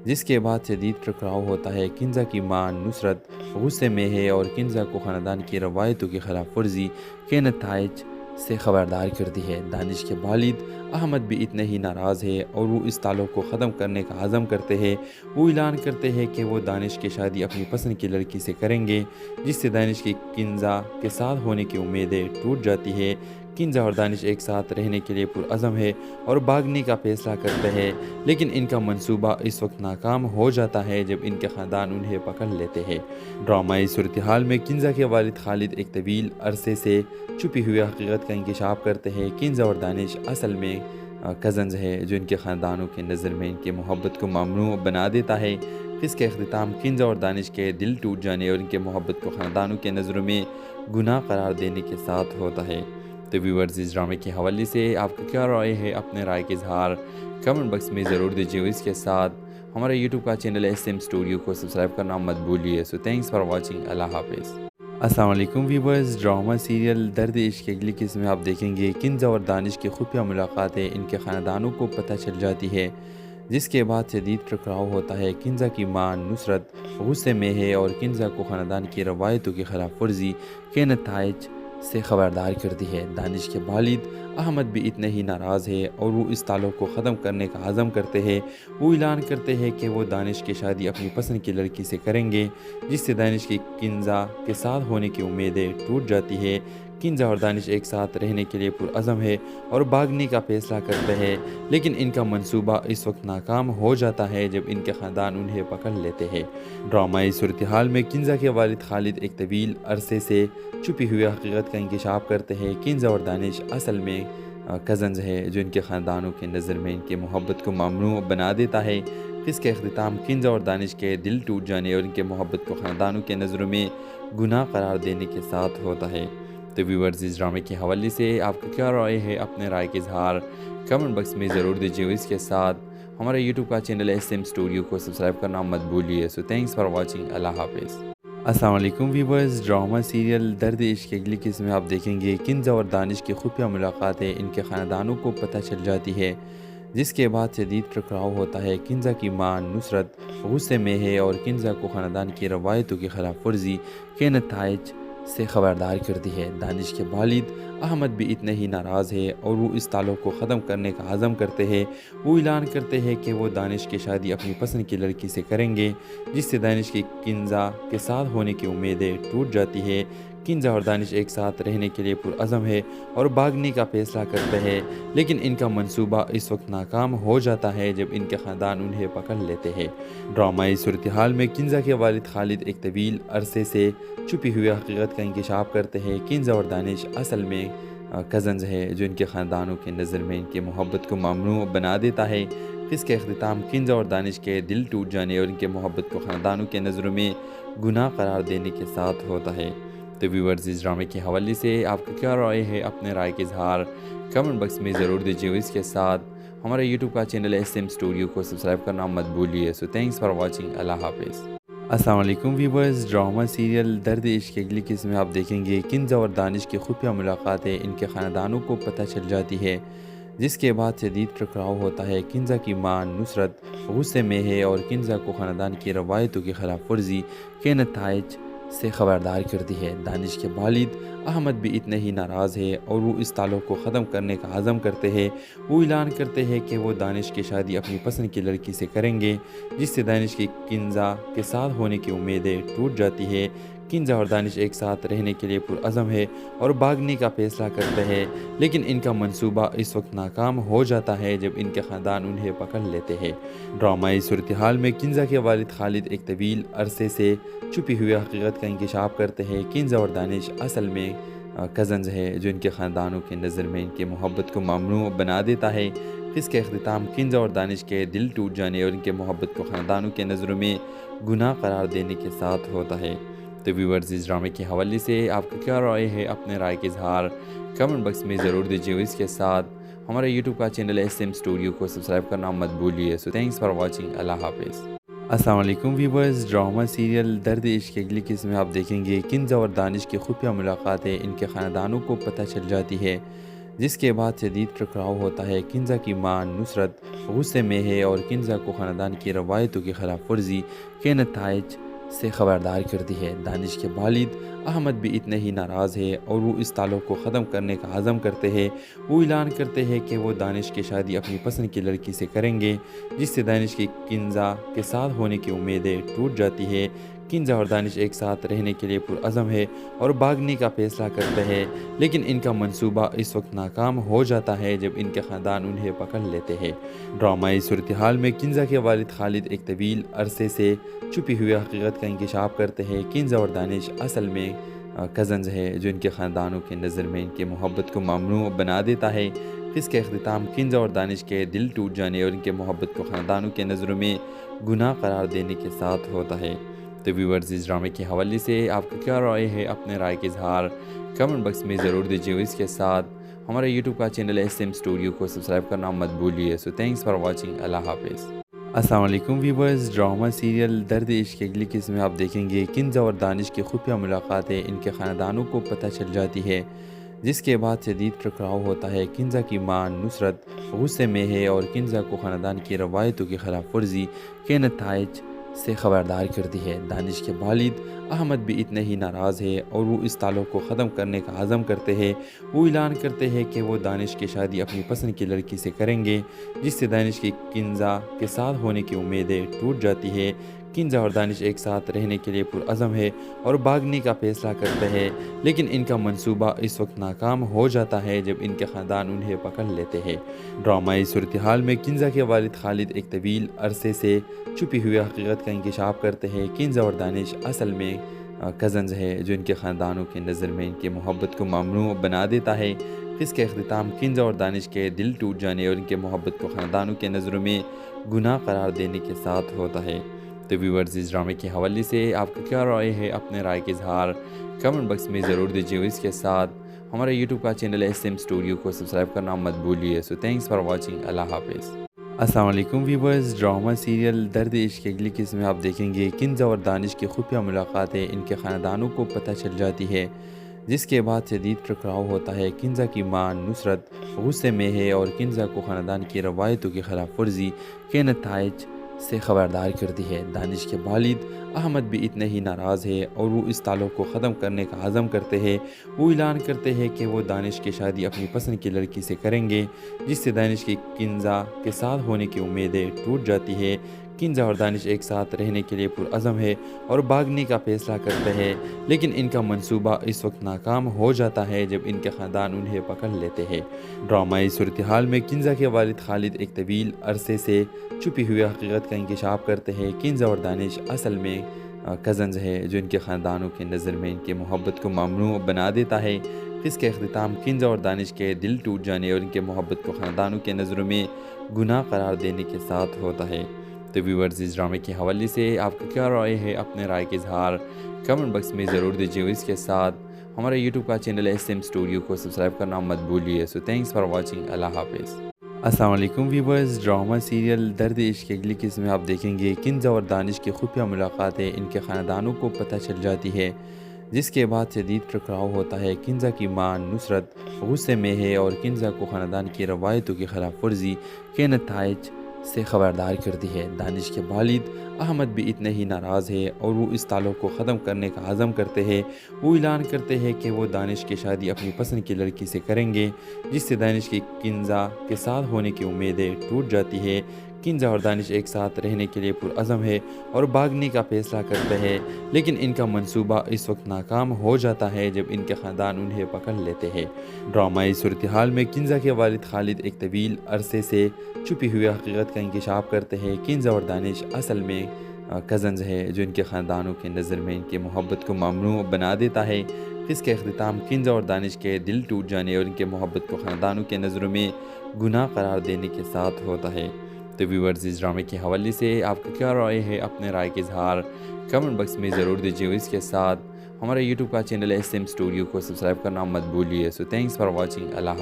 جس کے بعد شدید ٹکراؤ ہوتا ہے۔ کنزا کی ماں نصرت غصے میں ہے اور کنزا کو خاندان کی روایتوں کی خلاف ورزی کے نتائج سے خبردار کرتی ہے۔ دانش کے والد احمد بھی اتنے ہی ناراض ہے اور وہ اس تعلق کو ختم کرنے کا عزم کرتے ہیں۔ وہ اعلان کرتے ہیں کہ وہ دانش کی شادی اپنی پسند کی لڑکی سے کریں گے، جس سے دانش کی کنزا کے ساتھ ہونے کی امیدیں ٹوٹ جاتی ہے۔ کنزا اور دانش ایک ساتھ رہنے کے لیے پرعزم ہے اور بھاگنے کا فیصلہ کرتے ہیں، لیکن ان کا منصوبہ اس وقت ناکام ہو جاتا ہے جب ان کے خاندان انہیں پکڑ لیتے ہیں۔ ڈرامائی صورتحال میں کنزا کے والد خالد ایک طویل عرصے سے چھپی ہوئی حقیقت کا انکشاف کرتے ہیں۔ کنزا اور دانش اصل میں کزنز ہے، جو ان کے خاندانوں کے نظر میں ان کی محبت کو ممنوع بنا دیتا ہے۔ اس کا اختتام کنزا اور دانش کے دل ٹوٹ جانے اور ان کے محبت کو خاندانوں کے نظروں میں گناہ قرار دینے کے ساتھ ہوتا ہے۔ تو ویورز، اس ڈرامے کے حوالے سے آپ کا کیا رائے ہے؟ اپنے رائے کا اظہار کمنٹ باکس میں ضرور دیجیے۔ اس کے ساتھ ہمارا یوٹیوب کا چینل SM اسٹوڈیو کو سبسکرائب کرنا مت بھولیے۔ سو تھینکس فار واچنگ۔ اللہ حافظ۔ السلام علیکم ویورز، ڈرامہ سیریل درد عشق کی اگلی قسط میں آپ دیکھیں گے کنزا اور دانش کی خفیہ ملاقاتیں ان کے خاندانوں کو پتہ چل جاتی ہے، جس کے بعد شدید ٹکراؤ ہوتا ہے۔ کنزا کی ماں نصرت غصے میں ہے اور کنزا کو خاندان کی روایتوں کی خلاف ورزی کے نتائج سے خبردار کرتی ہے۔ دانش کے والد احمد بھی اتنے ہی ناراض ہے اور وہ اس تعلق کو ختم کرنے کا عزم کرتے ہیں۔ وہ اعلان کرتے ہیں کہ وہ دانش کی شادی اپنی پسند کی لڑکی سے کریں گے، جس سے دانش کی کنزا کے ساتھ ہونے کی امیدیں ٹوٹ جاتی ہے۔ کنزا اور دانش ایک ساتھ رہنے کے لیے پرعزم ہے اور بھاگنے کا فیصلہ کرتے ہیں، لیکن ان کا منصوبہ اس وقت ناکام ہو جاتا ہے جب ان کے خاندان انہیں پکڑ لیتے ہیں۔ ڈرامائی صورتحال میں کنزا کے والد خالد ایک طویل عرصے سے چھپی ہوئی حقیقت کا انکشاف کرتے ہیں۔ کنزا اور دانش اصل میں کزنز ہے، جو ان کے خاندانوں کے نظر میں ان کی محبت کو ممنوع بنا دیتا ہے۔ اس کا اختتام کنزا اور دانش کے دل ٹوٹ جانے اور ان کے محبت کو خاندانوں کے نظروں میں گناہ قرار دینے کے ساتھ ہوتا ہے۔ تو ویورز، اس ڈرامے کے حوالے سے آپ کا کیا رائے ہے؟ اپنے رائے کا اظہار کمنٹ باکس میں ضرور دیجیے۔ اس کے ساتھ ہمارا یوٹیوب کا چینل SM اسٹوڈیو کو سبسکرائب کرنا مت بھولیے۔ سو تھینکس فار واچنگ۔ اللہ حافظ۔ السلام علیکم ویورز، ڈرامہ سیریل درد عشق کی اگلی قسط میں آپ دیکھیں گے کنزا اور دانش کی خفیہ ملاقاتیں ان کے خاندانوں کو پتہ چل جاتی ہے، جس کے بعد شدید ٹکراؤ ہوتا ہے۔ کنزا کی ماں نصرت غصے میں ہے اور کنزا کو خاندان کی روایتوں کی خلاف ورزی کے نتائج سے خبردار کرتی ہے۔ دانش کے والد احمد بھی اتنے ہی ناراض ہے اور وہ اس تعلق کو ختم کرنے کا عزم کرتے ہیں۔ وہ اعلان کرتے ہیں کہ وہ دانش کی شادی اپنی پسند کی لڑکی سے کریں گے، جس سے دانش کی کنزا کے ساتھ ہونے کی امیدیں ٹوٹ جاتی ہے۔ کنزا اور دانش ایک ساتھ رہنے کے لیے پرعزم ہے اور بھاگنے کا فیصلہ کرتے ہیں، لیکن ان کا منصوبہ اس وقت ناکام ہو جاتا ہے جب ان کے خاندان انہیں پکڑ لیتے ہیں۔ ڈرامائی صورتحال میں کنزا کے والد خالد ایک طویل عرصے سے چھپی ہوئی حقیقت کا انکشاف کرتے ہیں۔ کنزا اور دانش اصل میں کزنز ہے، جو ان کے خاندانوں کے نظر میں ان کی محبت کو ممنوع بنا دیتا ہے۔ اس کا اختتام کنزا اور دانش کے دل ٹوٹ جانے اور ان کے محبت کو خاندانوں کے نظروں میں گناہ قرار دینے کے ساتھ ہوتا ہے۔ تو ویورز، اس ڈرامے کے حوالے سے آپ کا کیا رائے ہے؟ اپنے رائے کا اظہار کمنٹ باکس میں ضرور دیجیے۔ اس کے ساتھ ہمارا یوٹیوب کا چینل SM اسٹوڈیو کو سبسکرائب کرنا مت بھولیے۔ سو تھینکس فار واچنگ۔ اللہ حافظ۔ السلام علیکم ویورز، ڈرامہ سیریل درد عشق کی اگلی قسط میں آپ دیکھیں گے کنزا اور دانش کی خفیہ ملاقاتیں ان کے خاندانوں کو پتہ چل جاتی ہے، جس کے بعد شدید ٹکراؤ ہوتا ہے۔ کنزا کی ماں نصرت غصے میں ہے اور کنزا کو خاندان کی روایتوں کی خلاف ورزی کے نتائج سے خبردار کرتی ہے۔ دانش کے والد احمد بھی اتنے ہی ناراض ہے اور وہ اس تعلق کو ختم کرنے کا عزم کرتے ہیں۔ وہ اعلان کرتے ہیں کہ وہ دانش کی شادی اپنی پسند کی لڑکی سے کریں گے، جس سے دانش کی کنزا کے ساتھ ہونے کی امیدیں ٹوٹ جاتی ہے۔ کنزا اور دانش ایک ساتھ رہنے کے لیے پرعزم ہے اور بھاگنے کا فیصلہ کرتے ہیں، لیکن ان کا منصوبہ اس وقت ناکام ہو جاتا ہے جب ان کے خاندان انہیں پکڑ لیتے ہیں۔ ڈرامائی صورتحال میں کنزا کے والد خالد ایک طویل عرصے سے چھپی ہوئی حقیقت کا انکشاف کرتے ہیں۔ کنزا اور دانش اصل میں کزنز ہے، جو ان کے خاندانوں کے نظر میں ان کی محبت کو ممنوع بنا دیتا ہے۔ اس کا اختتام کنزا اور دانش کے دل ٹوٹ جانے اور ان کے محبت کو خاندانوں کے نظروں میں گناہ قرار دینے کے ساتھ ہوتا ہے۔ تو ویورز، اس ڈرامے کے حوالے سے آپ کا کیا رائے ہے؟ اپنے رائے کا اظہار کمنٹ باکس میں ضرور دیجیے۔ اس کے ساتھ ہمارا یوٹیوب کا چینل SM اسٹوڈیو کو سبسکرائب کرنا مت بھولیے۔ سو تھینکس فار واچنگ۔ اللہ حافظ۔ السلام علیکم ویورز، ڈرامہ سیریل درد عشق کی اگلی قسط میں آپ دیکھیں گے کنزا اور دانش کی خفیہ ملاقاتیں ان کے خاندانوں کو پتہ چل جاتی ہے، جس کے بعد شدید ٹکراؤ ہوتا ہے۔ کنزا کی ماں نصرت غصے میں ہے اور کنزا کو خاندان کی روایتوں کی خلاف ورزی کے نتائج سے خبردار کرتی ہے۔ دانش کے والد احمد بھی اتنے ہی ناراض ہے اور وہ اس تعلق کو ختم کرنے کا عزم کرتے ہیں۔ وہ اعلان کرتے ہیں کہ وہ دانش کی شادی اپنی پسند کی لڑکی سے کریں گے، جس سے دانش کی کنزا کے ساتھ ہونے کی امیدیں ٹوٹ جاتی ہے۔ کنزا اور دانش ایک ساتھ رہنے کے لیے پرعزم ہے اور بھاگنے کا فیصلہ کرتے ہیں، لیکن ان کا منصوبہ اس وقت ناکام ہو جاتا ہے جب ان کے خاندان انہیں پکڑ لیتے ہیں۔ ڈرامائی صورتحال میں کنزا کے والد خالد ایک طویل عرصے سے چھپی ہوئی حقیقت کا انکشاف کرتے ہیں۔ کنزا اور دانش اصل میں کزنز ہے، جو ان کے خاندانوں کی نظر میں ان کی محبت کو ممنوع بنا دیتا ہے۔ اس کا اختتام کنزا اور دانش کے دل ٹوٹ جانے اور ان کے محبت کو خاندانوں کے نظروں میں گناہ قرار دینے کے ساتھ ہوتا ہے۔ تو ویورز، اس ڈرامے کے حوالے سے آپ کا کیا رائے ہے؟ اپنے رائے کا اظہار کمنٹ باکس میں ضرور دیجیے۔ اس کے ساتھ ہمارے یوٹیوب کا چینل SM اسٹوڈیو کو سبسکرائب کرنا مت بھولیے۔ سو تھینکس فار واچنگ۔ اللہ حافظ۔ السلام علیکم ویورز، ڈرامہ سیریل درد عشق کی اگلی قسم میں آپ دیکھیں گے کنزا اور دانش کی خفیہ ملاقاتیں ان کے خاندانوں کو پتہ چل جاتی ہے، جس کے بعد شدید ٹکراؤ ہوتا ہے۔ کنزا کی ماں نصرت غصے میں ہے اور کنزا کو خاندان کی روایتوں کی خلاف ورزی کے نتائج سے خبردار کرتی ہے۔ دانش کے والد احمد بھی اتنے ہی ناراض ہے اور وہ اس تعلق کو ختم کرنے کا عزم کرتے ہیں۔ وہ اعلان کرتے ہیں کہ وہ دانش کی شادی اپنی پسند کی لڑکی سے کریں گے، جس سے دانش کی کنزا کے ساتھ ہونے کی امیدیں ٹوٹ جاتی ہے۔ کنزا اور دانش ایک ساتھ رہنے کے لیے پرعزم ہے اور بھاگنے کا فیصلہ کرتے ہیں، لیکن ان کا منصوبہ اس وقت ناکام ہو جاتا ہے جب ان کے خاندان انہیں پکڑ لیتے ہیں۔ ڈرامائی صورتحال میں کنزا کے والد خالد ایک طویل عرصے سے چھپی ہوئی حقیقت کا انکشاف کرتے ہیں۔ کنزا اور دانش اصل میں کزنز ہے، جو ان کے خاندانوں کی نظر میں ان کی محبت کو ممنوع بنا دیتا ہے۔ اس کا اختتام کنزا اور دانش کے دل ٹوٹ جانے اور ان کے محبت کو خاندانوں کے نظروں میں گناہ قرار دینے کے ساتھ ہوتا ہے۔ تو ویورز، اس ڈرامے کے حوالے سے آپ کا کیا رائے ہے؟ اپنے رائے کا اظہار کمنٹ باکس میں ضرور دیجیے۔ اس کے ساتھ ہمارے یوٹیوب کا چینل SM اسٹوڈیو کو سبسکرائب کرنا مت بھولیے۔ سو تھینکس فار واچنگ۔ اللہ حافظ۔ السلام علیکم ویورز، ڈرامہ سیریل درد عشق کی اگلی قسم میں آپ دیکھیں گے کنزا اور دانش کی خفیہ ملاقاتیں ان کے خاندانوں کو پتہ چل جاتی ہے، جس کے بعد شدید ٹکراؤ ہوتا ہے۔ کنزا کی ماں نصرت غصے میں ہے اور کنزا کو خاندان کی روایتوں کی خلاف ورزی کے نتائج سے خبردار کرتی ہے۔ دانش کے والد احمد بھی اتنے ہی ناراض ہے اور وہ اس تعلق کو ختم کرنے کا عزم کرتے ہیں۔ وہ اعلان کرتے ہیں کہ وہ دانش کی شادی اپنی پسند کی لڑکی سے کریں گے، جس سے دانش کی کنزا کے ساتھ ہونے کی امیدیں ٹوٹ جاتی ہے۔ کنزا اور دانش ایک ساتھ رہنے کے لیے پرعزم ہے اور بھاگنے کا فیصلہ کرتے ہیں، لیکن ان کا منصوبہ اس وقت ناکام ہو جاتا ہے جب ان کے خاندان انہیں پکڑ لیتے ہیں۔ ڈرامائی صورتحال میں کنزا کے والد خالد ایک طویل عرصے سے چھپی ہوئی حقیقت کا انکشاف کرتے ہیں۔ کنزا اور دانش اصل میں کزنز ہے، جو ان کے خاندانوں کی نظر میں ان کی محبت کو ممنوع بنا دیتا ہے۔ اس کا اختتام کنزا اور دانش کے دل ٹوٹ جانے اور ان کے محبت کو خاندانوں کے نظروں میں گناہ قرار دینے کے ساتھ ہوتا ہے۔ تو ویورز، اس ڈرامے کے حوالے سے آپ کا کیا رائے ہے؟ اپنے رائے کا اظہار کمنٹ باکس میں ضرور دیجیے۔ اس کے ساتھ ہمارے یوٹیوب کا چینل SM اسٹوڈیو کو سبسکرائب کرنا مت بھولیے۔ سو تھینکس فار واچنگ۔ اللہ حافظ۔ السلام علیکم ویورز، ڈرامہ سیریل درد عشق کی اگلی قسم میں آپ دیکھیں گے کنزا اور دانش کی خفیہ ملاقاتیں ان کے خاندانوں کو پتہ چل جاتی ہے، جس کے بعد شدید ٹکراؤ ہوتا ہے۔ کنزا کی ماں نصرت غصے میں ہے اور کنزا کو خاندان کی روایتوں کی خلاف ورزی کے نتائج سے خبردار کرتی ہے۔ دانش کے والد احمد بھی اتنے ہی ناراض ہے اور وہ اس تعلق کو ختم کرنے کا عزم کرتے ہیں۔ وہ اعلان کرتے ہیں کہ وہ دانش کی شادی اپنی پسند کی لڑکی سے کریں گے، جس سے دانش کی کنزا کے ساتھ ہونے کی امیدیں ٹوٹ جاتی ہے۔ کنزا اور دانش ایک ساتھ رہنے کے لیے پرعزم ہے اور بھاگنے کا فیصلہ کرتے ہیں، لیکن ان کا منصوبہ اس وقت ناکام ہو جاتا ہے جب ان کے خاندان انہیں پکڑ لیتے ہیں۔ ڈرامائی صورتحال میں کنزا کے والد خالد ایک طویل عرصے سے چھپی ہوئی حقیقت کا انکشاف کرتے ہیں۔ کنزا اور دانش اصل میں کزنز ہے، جو ان کے خاندانوں کی نظر میں ان کی محبت کو ممنوع بنا دیتا ہے۔ اس کا اختتام کنزا اور دانش کے دل ٹوٹ جانے اور ان کے محبت کو خاندانوں کے نظروں میں گناہ قرار دینے کے ساتھ ہوتا ہے۔ تو ویورز، اس ڈرامے کے حوالے سے آپ کا کیا رائے ہے؟ اپنے رائے کا اظہار کمنٹ باکس میں ضرور دیجیے۔ اس کے ساتھ ہمارے یوٹیوب کا چینل SM اسٹوڈیو کو سبسکرائب کرنا مت بھولیے۔ سو تھینکس فار واچنگ۔ اللہ حافظ۔